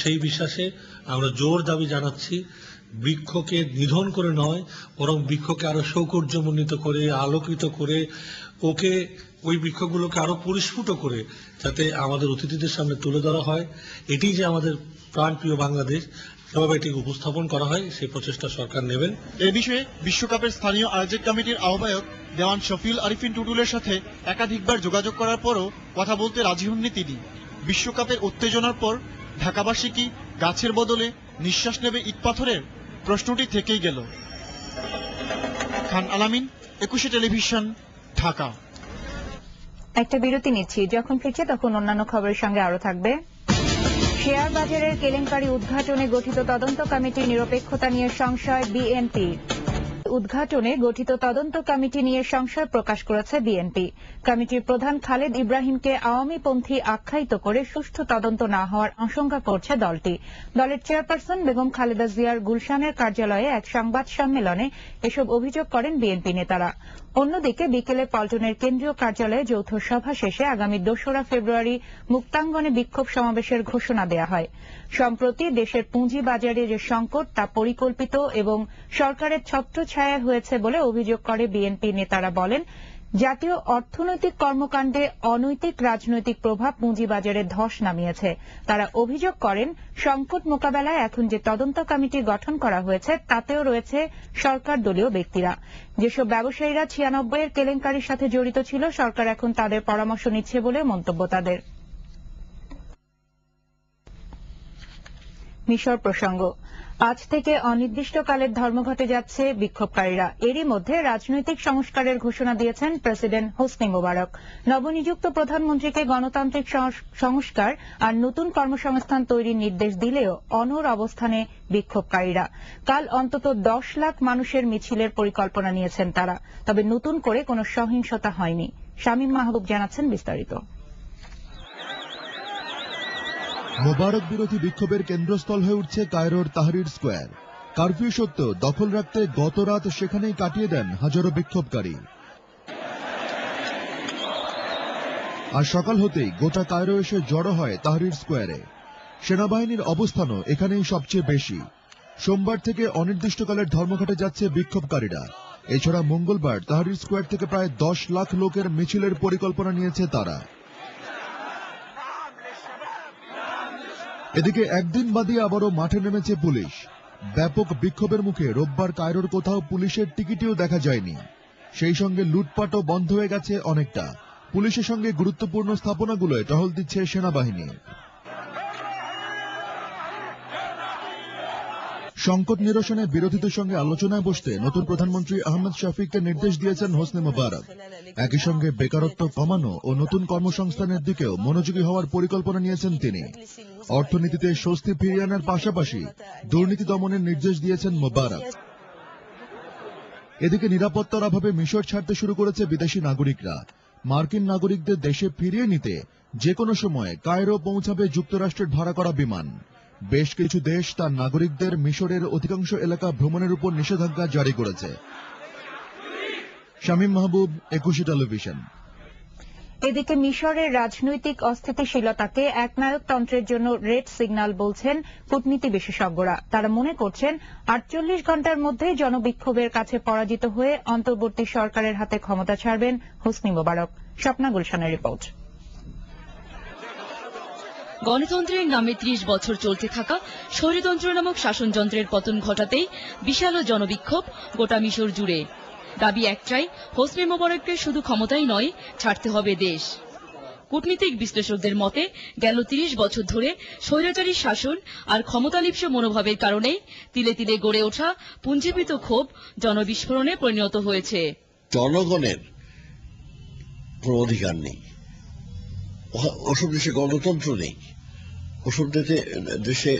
সেই বিশ্বাসে আমরা জোর দাবি জানাচ্ছি, বৃক্ষকে নিধন করে নয়, বরং বৃক্ষকে আরো সৌকর্যমণ্ডিত করে, আলোকিত করে, ওই বৃক্ষগুলোকে আরো পরিস্ফুট করে যাতে আমাদের অতিথিদের সামনে তুলে ধরা হয়। এটি যে আমাদের প্রাণপ্রিয় বাংলাদেশ, সেভাবে এটি উপস্থাপন করা হয়, সেই প্রচেষ্টা সরকার নেবেন। এ বিষয়ে বিশ্বকাপের স্থানীয় আয়োজক কমিটির আহ্বায়ক দেওয়ান শফিউল আরিফিন টুটুলের সাথে একাধিকবার যোগাযোগ করার পরও কথা বলতে রাজি হননি তিনি। বিশ্বকাপের উত্তেজনার পর ঢাকাবাসী কি গাছের বদলে নিঃশ্বাস নেবে ইট পাথরের? প্রশ্নটি থেকেই গেল। খান আলামিন, 21 টেলিভিশন, ঢাকা। একটা বিরতি নিচ্ছি, যখন ফিরছে তখন অন্যান্য খবরের সঙ্গে আরো থাকবে। শেয়ার বাজারের কেলেঙ্কারি উদ্ঘাটনে গঠিত তদন্ত কমিটির নিরপেক্ষতা নিয়ে সংশয় বিএনপি। উদ্ঘাটনে গঠিত তদন্ত কমিটি নিয়ে সংশয় প্রকাশ করেছে বিএনপি। কমিটির প্রধান খালেদ ইব্রাহিমকে আওয়ামীপন্থী আখ্যায়িত করে সুষ্ঠু তদন্ত না হওয়ার আশঙ্কা করছে দলটি। দলের চেয়ারপারসন বেগম খালেদা জিয়ার গুলশানের কার্যালয়ে এক সংবাদ সম্মেলনে এসব অভিযোগ করেন বিএনপি নেতারা। অন্যদিকে বিকেলে পল্টনের কেন্দ্রীয় কার্যালয়ে যৌথ সভা শেষে আগামী 2রা ফেব্রুয়ারি মুক্তাঙ্গনে বিক্ষোভ সমাবেশের ঘোষণা দেয়া হয়। সম্প্রতি দেশের পুঁজি বাজারে যে সংকট তা পরিকল্পিত এবং সরকারের ছত্রছায়ায় হয়েছে বলে অভিযোগ করে বিএনপি নেতারা বলেন, জাতীয় অর্থনৈতিক কর্মকাণ্ডে অনৈতিক রাজনৈতিক প্রভাব পুঁজিবাজারে ধস নামিয়েছে। তারা অভিযোগ করেন, সংকট মোকাবেলায় এখন যে তদন্ত কমিটি গঠন করা হয়েছে তাতেও রয়েছে সরকার দলীয় ব্যক্তিরা। যেসব ব্যবসায়ীরা 96 এর কেলেঙ্কারির সাথে জড়িত ছিল, সরকার এখন তাদের পরামর্শ নিচ্ছে বলে মন্তব্য তাদের। মিশর প্রসঙ্গ, আজ থেকে অনির্দিষ্টকালের ধর্মঘটে যাচ্ছে বিক্ষোভকারীরা। এরই মধ্যে রাজনৈতিক সংস্কারের ঘোষণা দিয়েছেন প্রেসিডেন্ট হোসনি মোবারক। নবনিযুক্ত প্রধানমন্ত্রীকে গণতান্ত্রিক সংস্কার আর নতুন কর্মসংস্থান তৈরির নির্দেশ দিলেও অনড় অবস্থানে বিক্ষোভকারীরা। কাল অন্তত 10 লাখ মানুষের মিছিলের পরিকল্পনা নিয়েছেন তারা। তবে নতুন করে কোনো সহিংসতা হয়নি। শামীম মাহবুব জানাচ্ছেন বিস্তারিত। মোবারক বিরোধী বিক্ষোভের কেন্দ্রস্থল হয়ে উঠছে কায়রোর তাহরির স্কোয়ার। কারফিউ সত্ত্বেও দখল রাখতে গত রাত সেখানেই কাটিয়ে দেন হাজারো বিক্ষোভকারী। আর সকাল হতেই গোটা কায়রো এসে জড়ো হয় তাহরির স্কোয়ারে। সেনাবাহিনীর অবস্থানও এখানেই সবচেয়ে বেশি। সোমবার থেকে অনির্দিষ্টকালের ধর্মঘটে যাচ্ছে বিক্ষোভকারীরা। এছাড়া মঙ্গলবার তাহরির স্কোয়ার থেকে প্রায় 10 লাখ লোকের মিছিলের পরিকল্পনা নিয়েছে তারা। এদিকে একদিন বাদে আবারও মাঠে নেমেছে পুলিশ। ব্যাপক বিক্ষোভের মুখে রোববার কায়রোর কোথাও পুলিশের টিকিটিও দেখা যায়নি। সেই সঙ্গে লুটপাটও বন্ধ হয়ে গেছে অনেকটা। পুলিশের সঙ্গে গুরুত্বপূর্ণ স্থাপনাগুলোয় টহল দিচ্ছে সেনাবাহিনী। সংকট নিরসনে বিরোধীদের সঙ্গে আলোচনায় বসতে নতুন প্রধানমন্ত্রী আহমেদ শফিককে নির্দেশ দিয়েছেন হোসনি মোবারক। একই সঙ্গে বেকারত্ব কমানো ও নতুন কর্মসংস্থানের দিকেও মনোযোগী হওয়ার পরিকল্পনা নিয়েছেন তিনি। অর্থনীতিতে স্বস্তি ফিরিয়ে আনার পাশাপাশি দুর্নীতি দমনের নির্দেশ দিয়েছেন মোবারক। এদিকে নিরাপত্তার অভাবে মিশর ছাড়তে শুরু করেছে বিদেশি নাগরিকরা। মার্কিন নাগরিকদের দেশে ফিরিয়ে নিতে যে কোনো সময় কায়রো পৌঁছাবে যুক্তরাষ্ট্রের ভাড়া করা বিমান। বেশ কিছু দেশ তার নাগরিকদের মিশরের অধিকাংশ এলাকা ভ্রমণের উপর নিষেধাজ্ঞা জারি করেছে। শামীম মাহবুব, 21 টেলিভিশন। এদিকে মিশরের রাজনৈতিক অস্থিতিশীলতাকে একনায়কতন্ত্রের জন্য রেড সিগন্যাল বলছেন কূটনীতি বিশেষজ্ঞরা। তারা মনে করছেন 48 ঘণ্টার মধ্যেই জনবিক্ষোভের কাছে পরাজিত হয়ে অন্তর্বর্তী সরকারের হাতে ক্ষমতা ছাড়বেন হোসনি মোবারক। স্বপ্না গুলশানের রিপোর্ট। গণতন্ত্রের নামে 30 বছর চলতে থাকা স্বৈরতন্ত্র নামক শাসনযন্ত্রের পতন ঘটাতেই বিশাল জনবিক্ষোভ গোটা মিশর জুড়ে। দাবি একটাই, হোসনি মোবারককে শুধু ক্ষমতাই নয়, ছাড়তে হবে দেশ। কূটনীতিক বিশ্লেষকদের মতে গেল 30 বছর ধরে স্বৈরাচারী শাসন আর ক্ষমতালিপ্স মনোভাবের কারণেই তিলে তিলে গড়ে ওঠা পুঞ্জীভূত ক্ষোভ জনবিস্ফোরণে পরিণত হয়েছে। জনগণের কোনো অধিকার নেই, ওসব দেশে গণতন্ত্র নেই, ওসব দেশে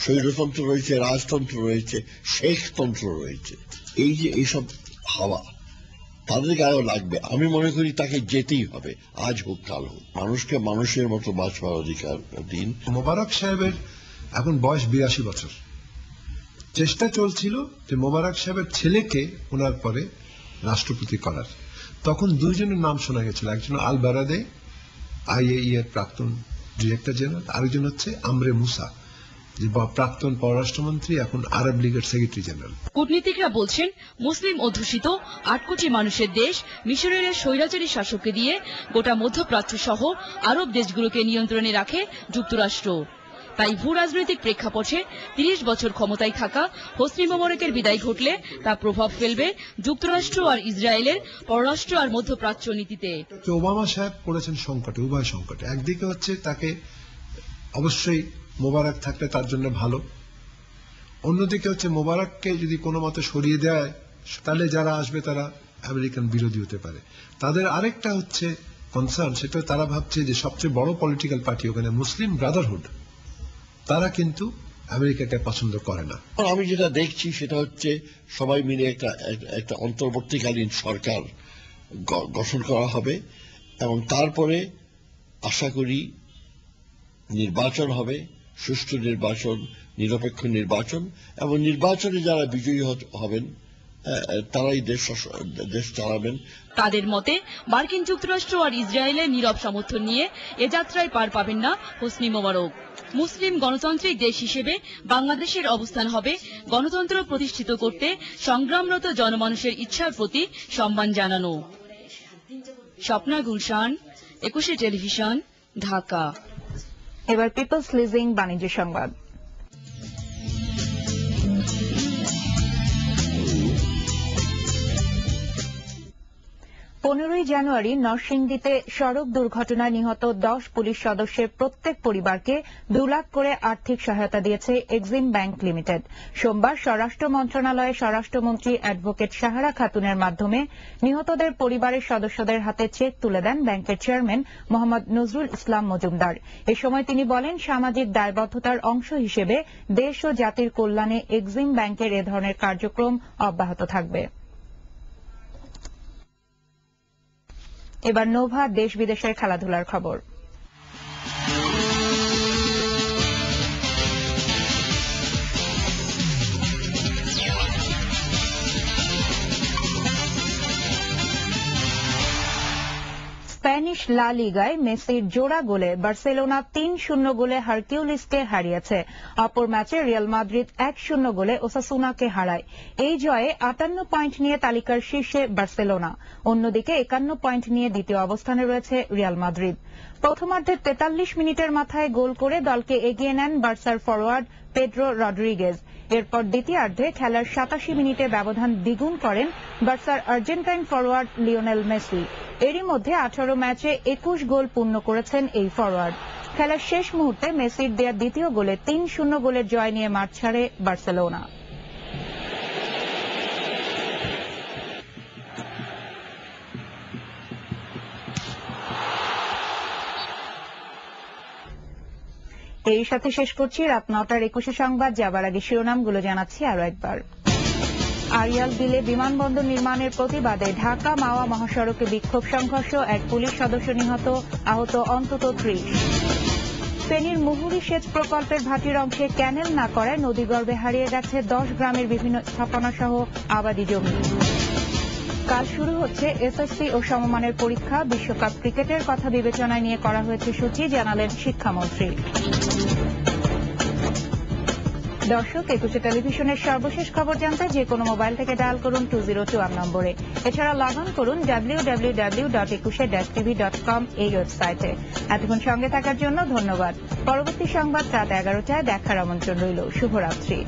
স্বৈরতন্ত্র রয়েছে, রাজতন্ত্র রয়েছে, শেখতন্ত্র রয়েছে। এই যে এইসব হাওয়া তাদের গায়েও লাগবে। আমি মনে করি তাকে যেতেই হবে, আজ হোক কাল হোক। মানুষকে মানুষের মতো বাঁচবার অধিকার দিন। মোবারক সাহেবের এখন বয়স 82 বছর। চেষ্টা চলছিল যে মোবারক সাহেবের ছেলেকে ওনার পরে রাষ্ট্রপতি করার। তখন দুইজনের নাম শোনা গেছিল, একজন আল বারাদে, IAEA এর প্রাক্তন ডিরেক্টর জেনারেল, আরেকজন হচ্ছে আমরে মুসা, যে প্রাক্তন পররাষ্ট্রমন্ত্রী এখন আরব লীগের সেক্রেটারি জেনারেল। কূটনীতিকরা বলছেন মুসলিম অধ্যুষিত 8 কোটি মানুষের দেশ মিশরের স্বৈরাচারী শাসককে দিয়ে গোটা মধ্যপ্রাচ্য সহ আরব দেশগুলোকে নিয়ন্ত্রণে রাখে যুক্তরাষ্ট্র। তাই ভূ রাজনৈতিক প্রেক্ষাপটে 30 বছর ক্ষমতায় থাকা হোসনি মোবারকের বিদায় ঘটলে তা প্রভাব ফেলবে যুক্তরাষ্ট্র আর ইসরায়েলের পররাষ্ট্র আর মধ্যপ্রাচ্য নীতিতে। ওবামা সাহেব পড়েছেন সংকটে, উভয় সংকটে। একদিকে হচ্ছে তাকে অবশ্যই মোবারক থাকলে তার জন্য ভালো, অন্যদিকে হচ্ছে মোবারককে যদি কোনো মতে সরিয়ে দেয় তাহলে যারা আসবে তারা আমেরিকান বিরোধী হতে পারে। তাদের আরেকটা হচ্ছে কনসার্ন, সেটা তারা ভাবছে যে সবচেয়ে বড় পলিটিক্যাল পার্টি ওখানে মুসলিম ব্রাদারহুড, তারা কিন্তু আমেরিকাকে পছন্দ করে না। আমি যেটা দেখছি সেটা হচ্ছে সবাই মিলে একটা অন্তর্বর্তীকালীন সরকার গঠন করা হবে এবং তারপরে আশা করি নির্বাচন হবে, সুষ্ঠু নির্বাচন, নিরপেক্ষ নির্বাচন, এবং নির্বাচনে যারা বিজয়ী হবেন তারাই দেশ চালাবেন। তাদের মতে মার্কিন যুক্তরাষ্ট্র আর ইসরায়েলের নীরব সমর্থন নিয়ে এ যাত্রায় পার পাবেন না হোসনি মোবারক। মুসলিম গণতান্ত্রিক দেশ হিসেবে বাংলাদেশের অবস্থান হবে গণতন্ত্র প্রতিষ্ঠিত করতে সংগ্রামরত জনমানুষের ইচ্ছার প্রতি সম্মান জানানো। স্বপ্না গুলশান, 21 টেলিভিশন, ঢাকা। এবার পিপলস লিজিং বাণিজ্য সংবাদ। 15 জানুয়ারি নরসিংদীতে সড়ক দুর্ঘটনায় নিহত 10 পুলিশ সদস্যের প্রত্যেক পরিবারকে 2 লাখ করে আর্থিক সহায়তা দিয়েছে এক্সিম ব্যাংক লিমিটেড। সোমবার স্বরাষ্ট্র মন্ত্রণালয়ে স্বরাষ্ট্রমন্ত্রী অ্যাডভোকেট সাহারা খাতুনের মাধ্যমে নিহতদের পরিবারের সদস্যদের হাতে চেক তুলে দেন ব্যাংকের চেয়ারম্যান মোহাম্মদ নজরুল ইসলাম মজুমদার। এ সময় তিনি বলেন, সামাজিক দায়বদ্ধতার অংশ হিসেবে দেশ ও জাতির কল্যাণে এক্সিম ব্যাংকের এ ধরনের কার্যক্রম অব্যাহত থাকবে। এবার নোভা দেশ বিদেশের খেলাধুলার খবর। স্প্যানিশ লা লিগায় মেসির জোড়া গোলে বার্সেলোনা 3-0 গোলে হারকিউলিসকে হারিয়েছে। অপর ম্যাচে রিয়াল মাদ্রিদ 1-0 গোলে ওসাসুনাকে হারায়। এই জয়ে 58 পয়েন্ট নিয়ে তালিকার শীর্ষে বার্সেলোনা। অন্যদিকে 51 পয়েন্ট নিয়ে দ্বিতীয় অবস্থানে রয়েছে রিয়াল মাদ্রিদ। প্রথমার্ধের 43 মিনিটের মাথায় গোল করে দলকে এগিয়ে নেন বার্সার ফরোয়ার্ড পেড্রো রড্রিগেজ। এরপর দ্বিতীয়ার্ধে খেলার 87 মিনিটে ব্যবধান দ্বিগুণ করেন বার্সার আর্জেন্টাইন ফরোয়ার্ড লিওনেল মেসি। এরই মধ্যে 18 ম্যাচে 21 গোল পূর্ণ করেছেন এই ফরোয়ার্ড। খেলার শেষ মুহূর্তে মেসির দেয়া দ্বিতীয় গোলে 3-0 গোলের জয় নিয়ে মাঠ ছাড়ে বার্সেলোনা। এই সাথে শেষ করছি রাত 9টার 21 সংবাদ। যাবার আগে শিরোনামগুলো জানাচ্ছি আরো একবার। আড়িয়াল বিলে বিমানবন্দর নির্মাণের প্রতিবাদে ঢাকা মাওয়া মহাসড়কে বিক্ষোভ সংঘর্ষ, 1 পুলিশ সদস্য নিহত, আহত অন্তত 30। ফেনীর মুহুরী সেচ প্রকল্পের ভাটির অংশে ক্যানেল না করায় নদীগর্ভে হারিয়ে গেছে 10 গ্রামের বিভিন্ন স্থাপনা সহ আবাদি জমি। কাল শুরু হচ্ছে এসএসসি ও সমমানের পরীক্ষা। বিশ্বকাপ ক্রিকেটের কথা বিবেচনায় নিয়ে করা হয়েছে সূচি, জানালেন শিক্ষামন্ত্রী। দর্শক, 21 টেলিভিশনের সর্বশেষ খবর জানতে যে কোনো মোবাইল থেকে ডায়াল করুন 2021 নম্বরে। এছাড়া লগ অন করুন www.21-tv.com এই ওয়েবসাইটে। এতক্ষণ সঙ্গে থাকার জন্য ধন্যবাদ। পরবর্তী সংবাদ রাত 11টায় দেখার আমন্ত্রণ রইল। শুভরাত্রি।